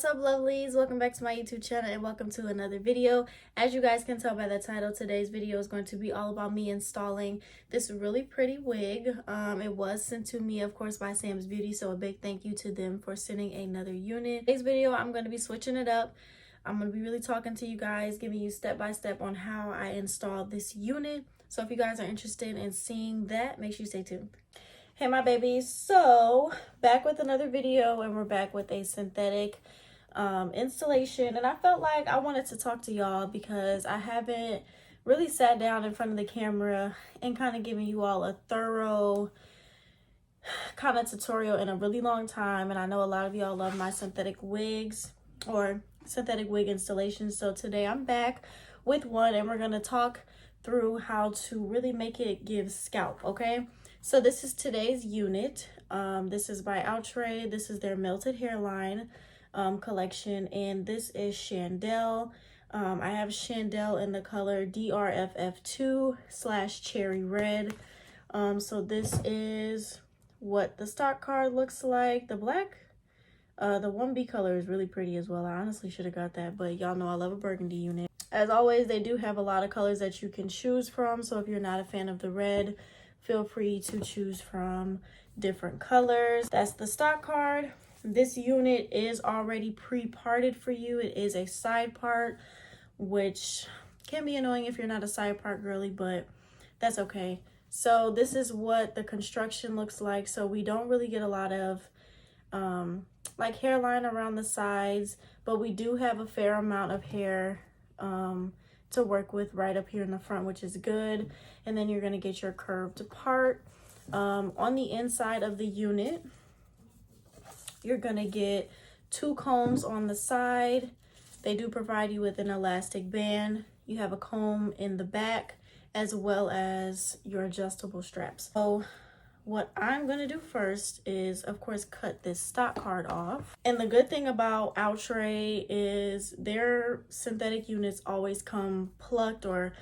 What's up, lovelies? Welcome back to my YouTube channel and welcome to another video. As you guys can tell by the title, today's video is going to be all about me installing this really pretty wig. It was sent to me, of course, by SAMSBEAUTY, so a big thank you to them for sending another unit. Today's video, I'm going to be switching it up. I'm going to be really talking to you guys, giving you step-by-step on how I installed this unit. So if you guys are interested in seeing that, make sure you stay tuned. Hey my babies, so back with another video, and we're back with a synthetic installation, and I felt like I wanted to talk to y'all because I haven't really sat down in front of the camera and kind of given you all a thorough kind of tutorial in a really long time. And I know a lot of y'all love my synthetic wigs or synthetic wig installations, so today I'm back with one and we're going to talk through how to really make it give scalp. Okay, so this is today's unit. This is by Outre. This is their melted hairline collection, and this is Chandell. I have Chandell in the color DRFF2/cherry red. So this is what the stock card looks like. The black, the 1B color is really pretty as well. I honestly should have got that, but y'all know I love a burgundy unit. As always, they do have a lot of colors that you can choose from, so if you're not a fan of the red, feel free to choose from different colors. That's the stock card. This unit is already pre-parted for you. It is a side part, which can be annoying if you're not a side part girly, but that's okay. So this is what the construction looks like. So we don't really get a lot of like hairline around the sides, but we do have a fair amount of hair to work with right up here in the front, which is good. And then you're going to get your curved part. On the inside of the unit, you're going to get 2 combs on the side. They do provide you with an elastic band. You have a comb in the back as well as your adjustable straps. So what I'm going to do first is, of course, cut this stock card off. And the good thing about Outre is their synthetic units always come plucked, or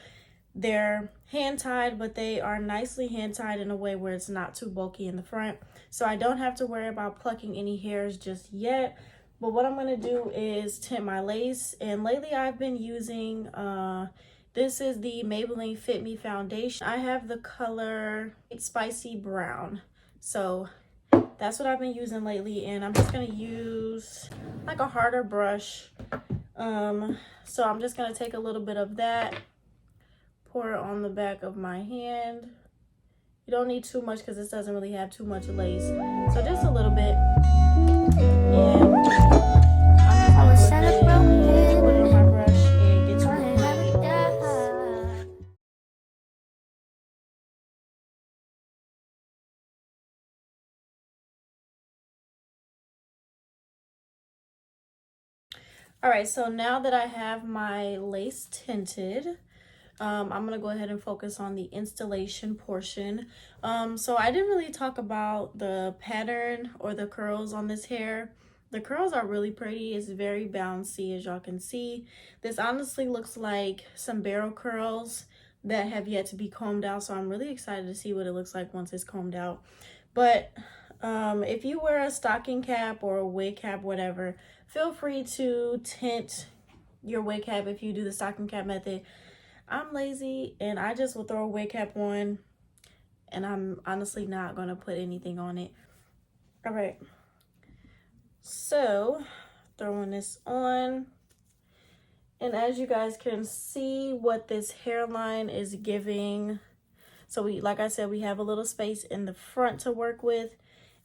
they're hand tied, but they are nicely hand tied in a way where it's not too bulky in the front. So I don't have to worry about plucking any hairs just yet. But what I'm going to do is tint my lace. And lately I've been using, this is the Maybelline Fit Me foundation. I have the color Spicy Brown. So that's what I've been using lately. And I'm just going to use like a harder brush. So I'm just going to take a little bit of that, pour it on the back of my hand. You don't need too much because this doesn't really have too much lace. So just a little bit. And I'm just going to put it on my brush and get to it. All right, so now that I have my lace tinted, I'm going to go ahead and focus on the installation portion. So I didn't really talk about the pattern or the curls on this hair. The curls are really pretty. It's very bouncy, as y'all can see. This honestly looks like some barrel curls that have yet to be combed out. So I'm really excited to see what it looks like once it's combed out. But if you wear a stocking cap or a wig cap, whatever, feel free to tint your wig cap if you do the stocking cap method. I'm lazy and I just will throw a wig cap on, and I'm honestly not going to put anything on it. All right, so throwing this on, and as you guys can see what this hairline is giving. So we, like I said, we have a little space in the front to work with,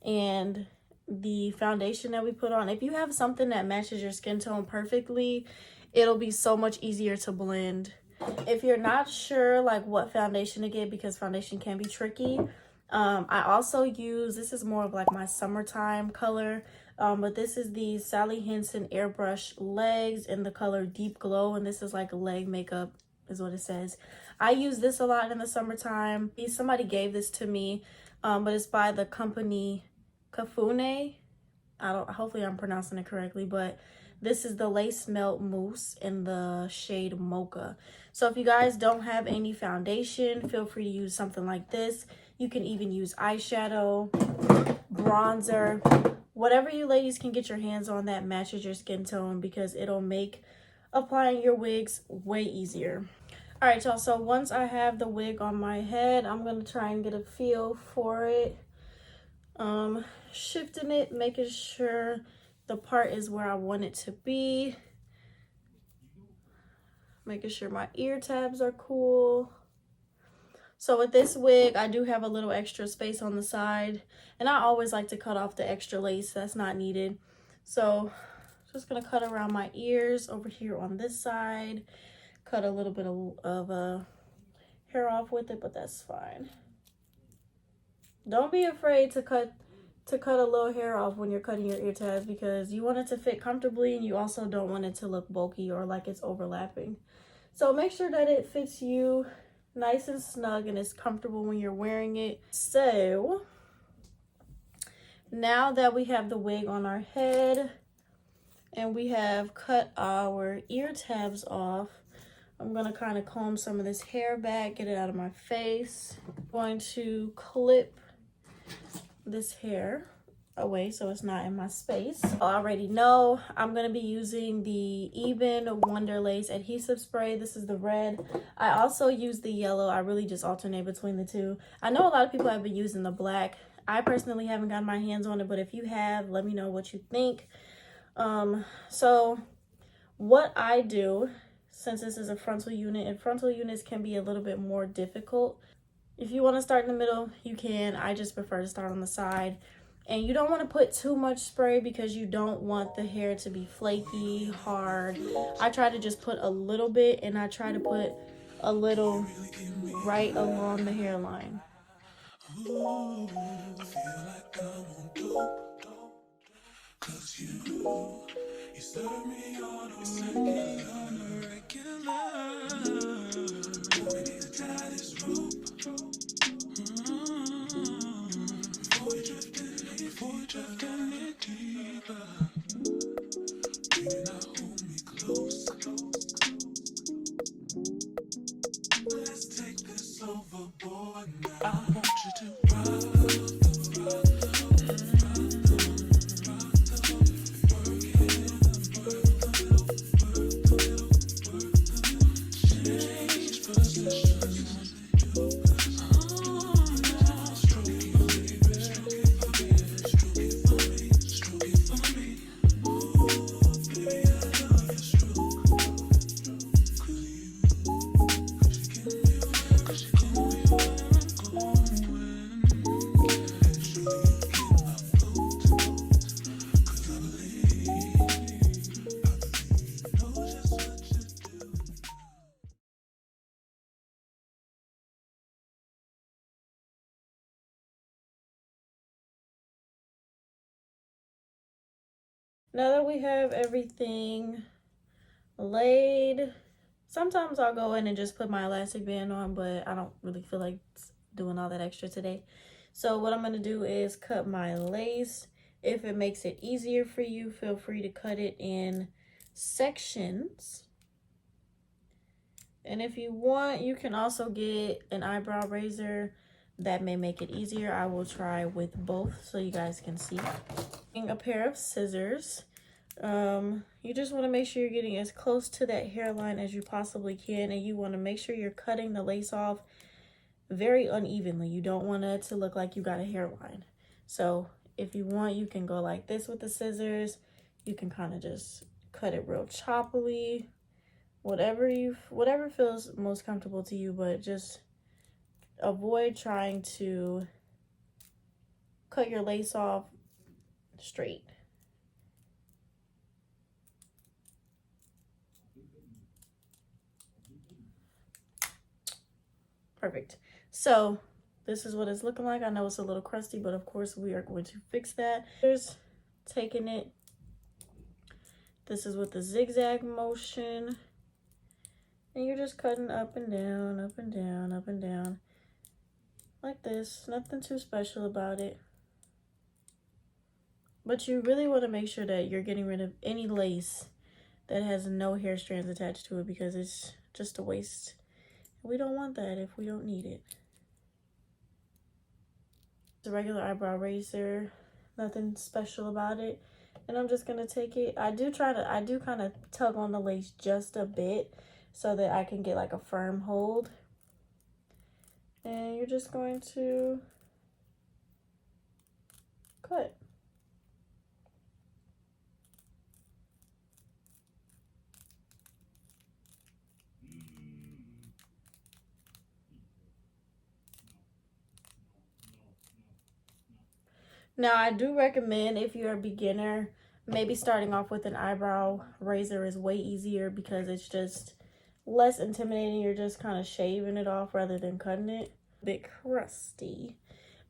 and the foundation that we put on, if you have something that matches your skin tone perfectly, it'll be so much easier to blend. If you're not sure like what foundation to get, because foundation can be tricky, I also use, this is more of like my summertime color, but this is the Sally Hansen Airbrush Legs in the color Deep Glow, and this is like leg makeup is what it says. I use this a lot in the summertime. Somebody gave this to me, but it's by the company Kafune. Hopefully I'm pronouncing it correctly, but this is the Lace Melt Mousse in the shade Mocha. So if you guys don't have any foundation, feel free to use something like this. You can even use eyeshadow, bronzer, whatever you ladies can get your hands on that matches your skin tone, because it'll make applying your wigs way easier. All right, y'all, so once I have the wig on my head, I'm gonna try and get a feel for it. Shifting it, making sure the part is where I want it to be. Making sure my ear tabs are cool. So with this wig, I do have a little extra space on the side, and I always like to cut off the extra lace that's not needed. So just gonna cut around my ears over here on this side, cut a little bit of hair off with it, but that's fine. Don't be afraid to cut a little hair off when you're cutting your ear tabs, because you want it to fit comfortably and you also don't want it to look bulky or like it's overlapping. So make sure that it fits you nice and snug and it's comfortable when you're wearing it. So now that we have the wig on our head and we have cut our ear tabs off, I'm going to kind of comb some of this hair back, get it out of my face. I'm going to clip this hair away so it's not in my space. I already know I'm going to be using the Even Wonder Lace adhesive spray. This is the red. I also use the yellow. I really just alternate between the two. I know a lot of people have been using the black. I personally haven't gotten my hands on it, but if you have, let me know what you think. So what I do, since this is a frontal unit, and frontal units can be a little bit more difficult. If you want to start in the middle, you can. I just prefer to start on the side. And you don't want to put too much spray because you don't want the hair to be flaky, hard. I try to just put a little bit, and I try to put a little right along the hairline. Ooh, I feel like I'm on cause you serve me on a regular. We need to tie this rope. Before we drift any deeper, baby, now hold me close. Let's take this overboard now. I want you to rock. Now that we have everything laid, sometimes I'll go in and just put my elastic band on, but I don't really feel like doing all that extra today. So what I'm going to do is cut my lace. If it makes it easier for you, feel free to cut it in sections. And if you want, you can also get an eyebrow razor. That may make it easier. I will try with both so you guys can see. A pair of scissors. You just want to make sure you're getting as close to that hairline as you possibly can, and you want to make sure you're cutting the lace off very unevenly. You don't want it to look like you got a hairline. So if you want, you can go like this with the scissors. You can kind of just cut it real choppily, whatever feels most comfortable to you, but just avoid trying to cut your lace off straight. Perfect. So this is what it's looking like. I know it's a little crusty, but of course we are going to fix that. Here's taking it. This is with the zigzag motion. And you're just cutting up and down, up and down, up and down. Like this. Nothing too special about it. But you really want to make sure that you're getting rid of any lace that has no hair strands attached to it, because it's just a waste. We don't want that if we don't need it. The regular eyebrow razor, nothing special about it. And I'm just gonna take it. I do kind of tug on the lace just a bit so that I can get like a firm hold. And you're just going to cut. Now, I do recommend, if you're a beginner, maybe starting off with an eyebrow razor is way easier because it's just less intimidating. You're just kind of shaving it off rather than cutting it. A bit crusty.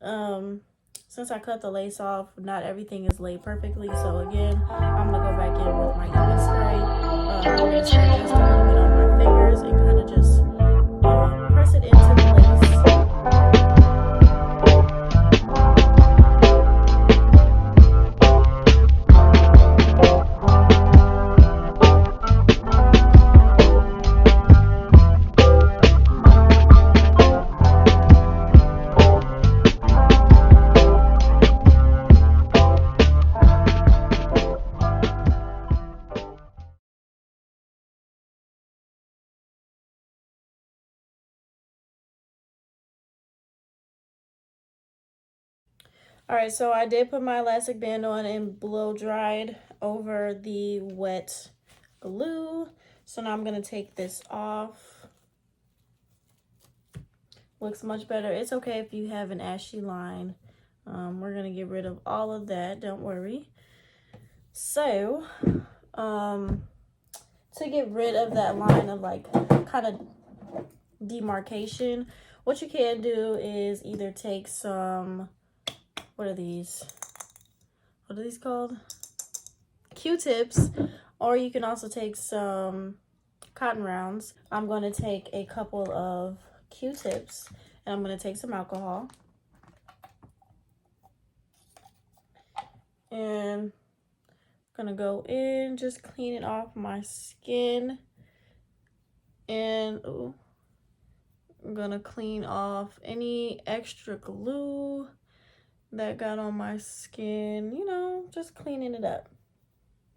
Since I cut the lace off, not everything is laid perfectly. So again, I'm gonna go back in with my even spray. I'm gonna spray just a little bit on my fingers and kind of just press it into the lace. All right, so I did put my elastic band on and blow dried over the wet glue. So now I'm gonna take this off. Looks much better. It's okay if you have an ashy line. We're gonna get rid of all of that, don't worry. So, to get rid of that line of like kind of demarcation, what you can do is either take some, what are these called? Q-tips, or you can also take some cotton rounds. I'm going to take a couple of Q-tips and I'm going to take some alcohol and I'm going to go in, just clean it off my skin, and I'm going to clean off any extra glue that got on my skin, you know, just cleaning it up.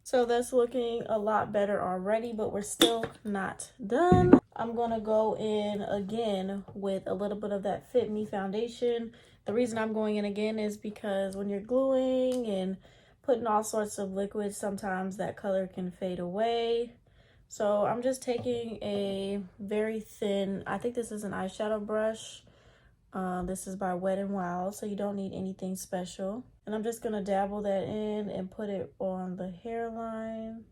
So that's looking a lot better already, but we're still not done. I'm gonna go in again with a little bit of that Fit Me foundation. The reason I'm going in again is because when you're gluing and putting all sorts of liquids, sometimes that color can fade away. So I'm just taking a very thin, I think this is an eyeshadow brush. This is by Wet n Wild, so you don't need anything special. And I'm just gonna dabble that in and put it on the hairline.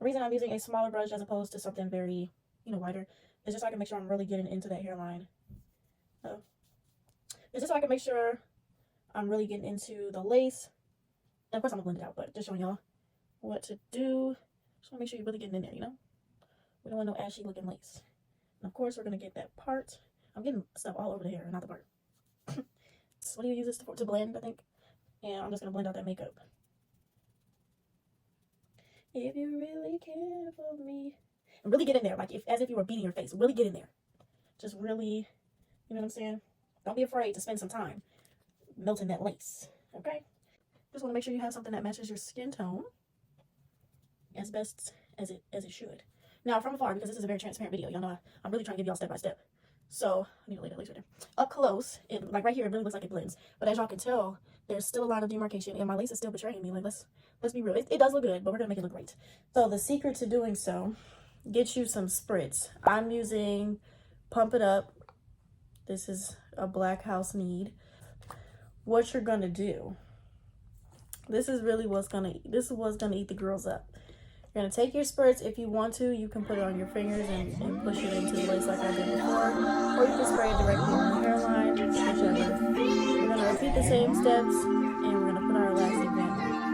The reason I'm using a smaller brush as opposed to something very, you know, wider is just so I can make sure I'm really getting into that hairline. It's just so I can make sure I'm really getting into the lace. And of course I'm gonna blend it out, but just showing y'all what to do. Just wanna make sure you're really getting in there, you know? We don't want no ashy looking lace. And of course, we're going to get that part. I'm getting stuff all over the hair, not the part. So what do you use this to blend, I think? And I'm just going to blend out that makeup. If you really care for me. And really get in there, like as if you were beating your face. Really get in there. Just really, you know what I'm saying? Don't be afraid to spend some time melting that lace, okay? Just want to make sure you have something that matches your skin tone as best as it should. Now, from afar, because this is a very transparent video, y'all know I'm really trying to give y'all step by step. So, I need to lay that lace right there. Up close, like right here, it really looks like it blends. But as y'all can tell, there's still a lot of demarcation, and my lace is still betraying me. Like, let's be real. It does look good, but we're going to make it look great. So, the secret to doing so, get you some spritz. I'm using Pump It Up. This is a Black House Need. What you're going to do, this is what's going to eat the girls up. You're going to take your spurts. If you want to, you can put it on your fingers and push it into the lace like I did before. Or you can spray it directly on the hairline, whichever. We're going to repeat the same steps, and we're going to put our elastic band on.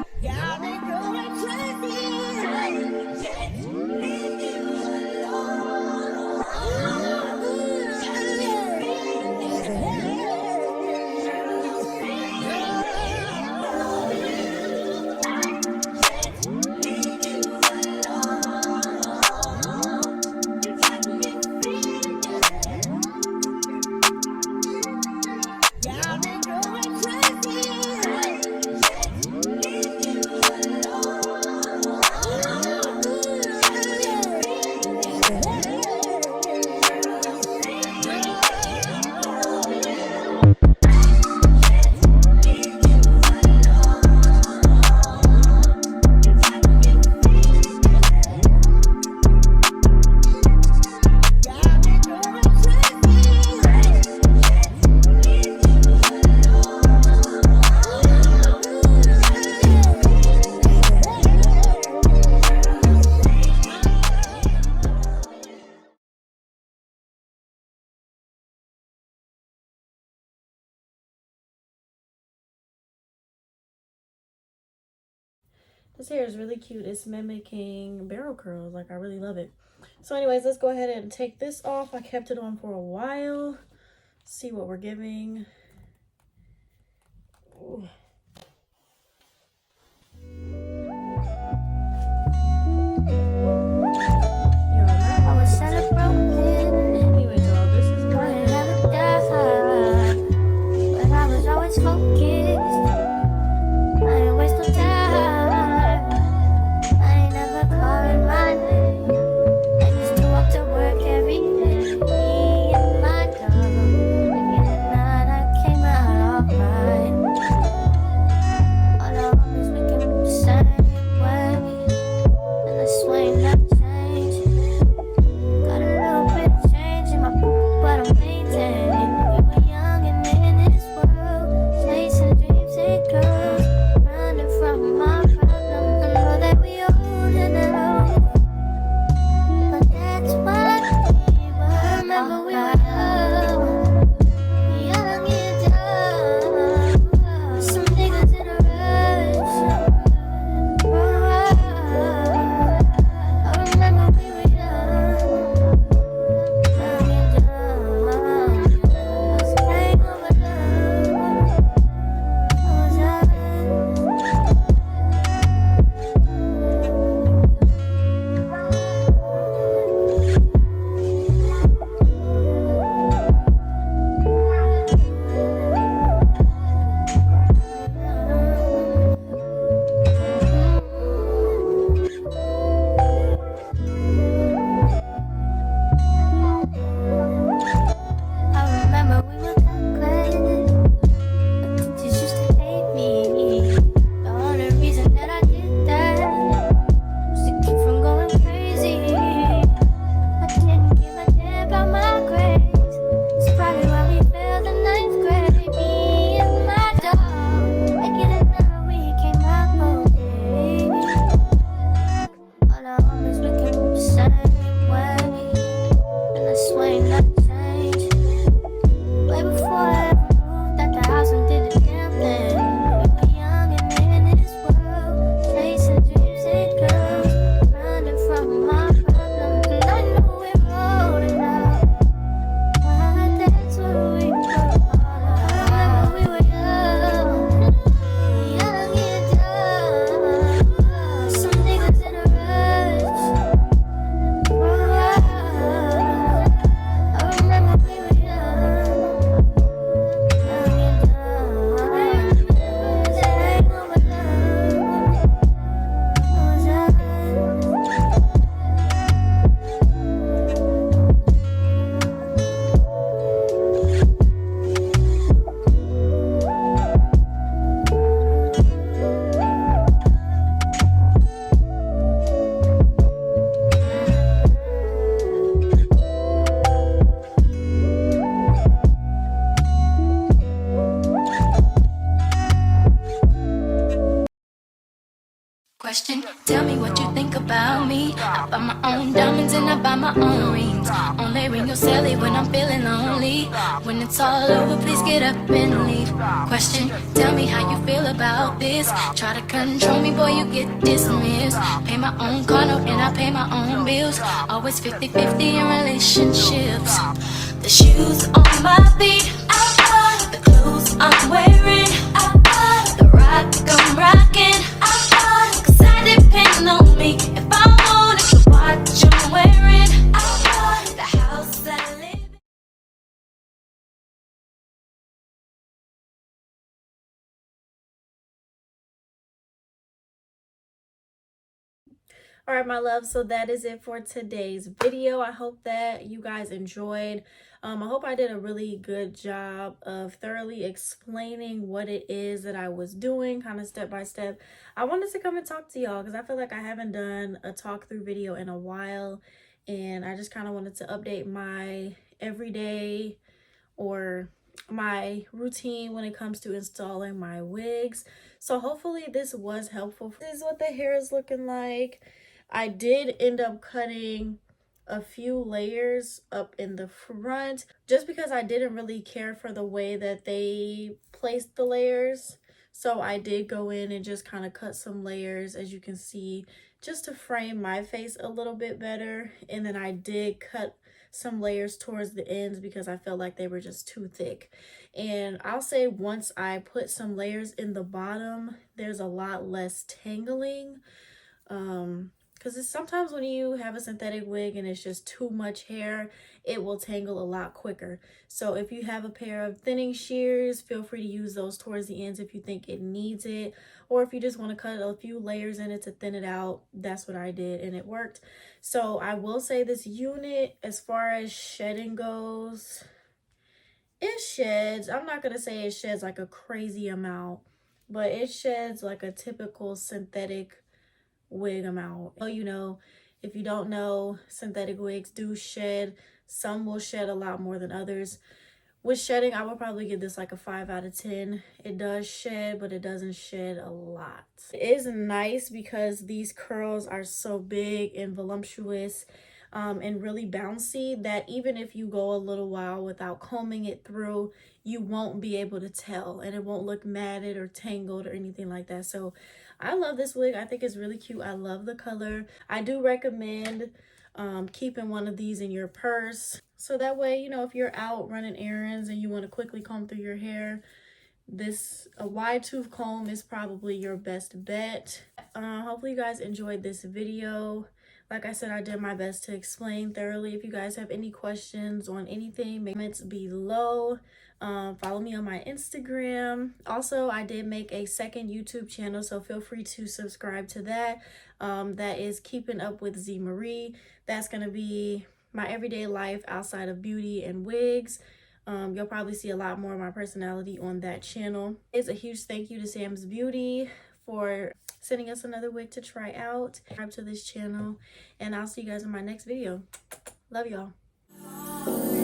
This hair is really cute. It's mimicking barrel curls. Like, I really love it. So anyways, let's go ahead and take this off. I kept it on for a while. See what we're giving. Ooh. Question, tell me what you think about me. I buy my own diamonds and I buy my own rings. Only ring your celly when I'm feeling lonely. When it's all over, please get up and leave. Question, tell me how you feel about this. Try to control me, boy, you get dismissed. Pay my own car note and I pay my own bills. Always 50-50 in relationships. The shoes on my feet, the clothes I'm wearing, the rock I'm rocking, 'cause I depend on me. If I want it, the watch I'm wearing, the house I live in. All right, my love, so that is it for today's video. I hope that you guys enjoyed. I hope I did a really good job of thoroughly explaining what it is that I was doing, kind of step by step. I wanted to come and talk to y'all because I feel like I haven't done a talk through video in a while, and I just kind of wanted to update my everyday or my routine when it comes to installing my wigs. So hopefully this was helpful. This is what the hair is looking like. I did end up cutting a few layers up in the front just because I didn't really care for the way that they placed the layers. So I did go in and just kind of cut some layers, as you can see, just to frame my face a little bit better. And then I did cut some layers towards the ends because I felt like they were just too thick. And I'll say once I put some layers in the bottom, there's a lot less tangling. Because it's sometimes when you have a synthetic wig and it's just too much hair, it will tangle a lot quicker. So if you have a pair of thinning shears, feel free to use those towards the ends if you think it needs it, or if you just want to cut a few layers in it to thin it out. That's what I did and it worked. So I will say this unit, as far as shedding goes, it sheds. I'm not gonna say it sheds like a crazy amount, but it sheds like a typical synthetic wig amount. Oh, you know, if you don't know, synthetic wigs do shed. Some will shed a lot more than others. With shedding, I would probably give this like a 5 out of 10. It does shed, but it doesn't shed a lot. It is nice because these curls are so big and voluptuous and really bouncy that even if you go a little while without combing it through, you won't be able to tell, and it won't look matted or tangled or anything like that. So I love this wig. I think it's really cute. I love the color. I do recommend keeping one of these in your purse, so that way, you know, if you're out running errands and you want to quickly comb through your hair, a wide tooth comb is probably your best bet. Hopefully you guys enjoyed this video. Like I said, I did my best to explain thoroughly. If you guys have any questions on anything, make comments below. Follow me on my Instagram. Also, I did make a second YouTube channel, so feel free to subscribe to that. That is Keeping Up with Z Marie. That's going to be my everyday life outside of beauty and wigs. You'll probably see a lot more of my personality on that channel. It's a huge thank you to Sam's Beauty for sending us another wig to try out. Subscribe to this channel, and I'll see you guys in my next video. Love y'all.